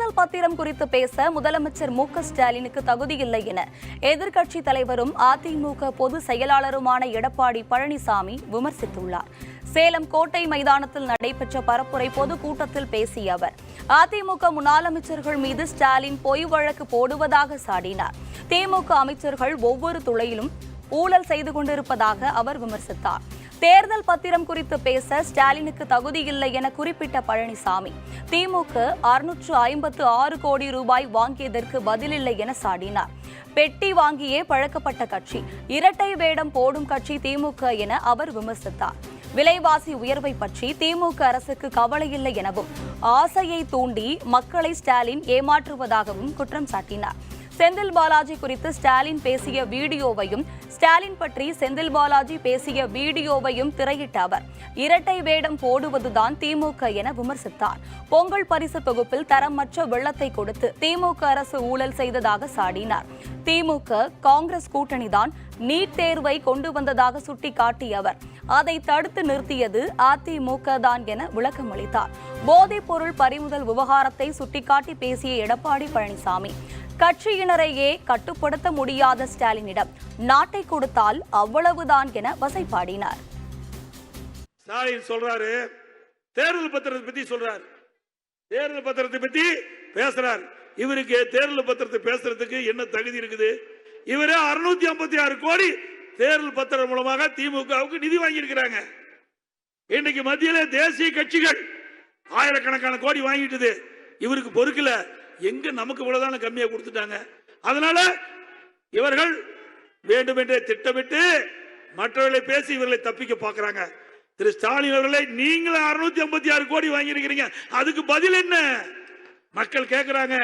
தேர்தல் பத்திரம் குறித்து பேச முதலமைச்சர் மு.க.ஸ்டாலினுக்கு தகுதியில்லை என எதிர்க்கட்சி தலைவரும் அதிமுக பொதுச் செயலாளருமான எடப்பாடி பழனிசாமி விமர்சித்துள்ளார். சேலம் கோட்டை மைதானத்தில் நடைபெற்ற பரப்புரை பொதுக்கூட்டத்தில் பேசிய அவர் அதிமுக முன்னாள் அமைச்சர்கள் மீது ஸ்டாலின் பொய் வழக்கு போடுவதாக சாடினார். திமுக அமைச்சர்கள் ஒவ்வொரு துறையிலும் ஊழல் செய்து கொண்டிருப்பதாக அவர் விமர்சித்தார். தேர்தல் பத்திரம் குறித்து பேச ஸ்டாலினுக்கு தகுதியில்லை என குறிப்பிட்ட பழனிசாமி திமுக 656 கோடி ரூபாய் வாங்கியதற்கு பதிலில்லை என சாடினார். பெட்டி வாங்கியே பழக்கப்பட்ட கட்சி, இரட்டை வேடம் போடும் கட்சி திமுக என அவர் விமர்சித்தார். விலைவாசி உயர்வை பற்றி திமுக அரசுக்கு கவலையில்லை எனவும் ஆசையை தூண்டி மக்களை ஸ்டாலின் ஏமாற்றுவதாகவும் குற்றம் சாட்டினார். செந்தில் பாலாஜி குறித்து ஸ்டாலின் பேசிய வீடியோவையும் ஸ்டாலின் பற்றி செந்தில் பாலாஜி பேசிய வீடியோவையும் திரையிட்ட அவர் இரட்டை வேடம் போடுவதுதான் திமுக என விமர்சித்தார். பொங்கல் பரிசு தொகுப்பில் தரமற்ற வெள்ளத்தை கொடுத்து திமுக அரசு ஊழல் செய்ததாக சாடினார். திமுக காங்கிரஸ் கூட்டணிதான் நீட் தேர்வை கொண்டு வந்ததாக சுட்டிக்காட்டிய அவர் அதை தடுத்து நிறுத்தியது அதிமுக தான் என விளக்கம் அளித்தார். போதைப் பொருள் பறிமுதல் விவகாரத்தை சுட்டிக்காட்டி பேசிய எடப்பாடி பழனிசாமி கட்சியினரையே கட்டுப்படுத்த முடியாத ஸ்டாலினிடம் நாட்டை கொடுத்தால் அவ்வளவுதான் என வசைபாடினார். ஸ்டாலின் சொல்றாரு, தேர்தல் பத்திரத்தை பத்தி சொல்றாரு, தேர்தல் பத்திரத்தை பத்தி பேசுறாரு. இவருக்கு தேர்தல் பத்திரத்தை பேசுறதுக்கு என்ன தகுதி இருக்குது? இவரே 656 கோடி தேர்தல் பத்திரம் மூலமாக திமுகவுக்கு நிதி வாங்கி இருக்கிறாங்க. இன்னைக்கு மத்தியில தேசிய கட்சிகள் ஆயிரக்கணக்கான கோடி வாங்கிட்டு இவருக்கு பொறுக்கல. எங்க நமக்கு இவ்வளவுதான கம்மியா கொடுத்துட்டாங்க. அதனால இவர்கள் வேண்டுமென்றே திட்டமிட்டு மற்றவர்களை பேசி இவர்களை தப்பிக்க பார்க்கிறாங்க. திரு ஸ்டாலின் அவர்களை நீங்களும் 656 கோடி வாங்கி இருக்கிறீங்க, அதுக்கு பதில் என்ன? மக்கள் கேட்கிறாங்க.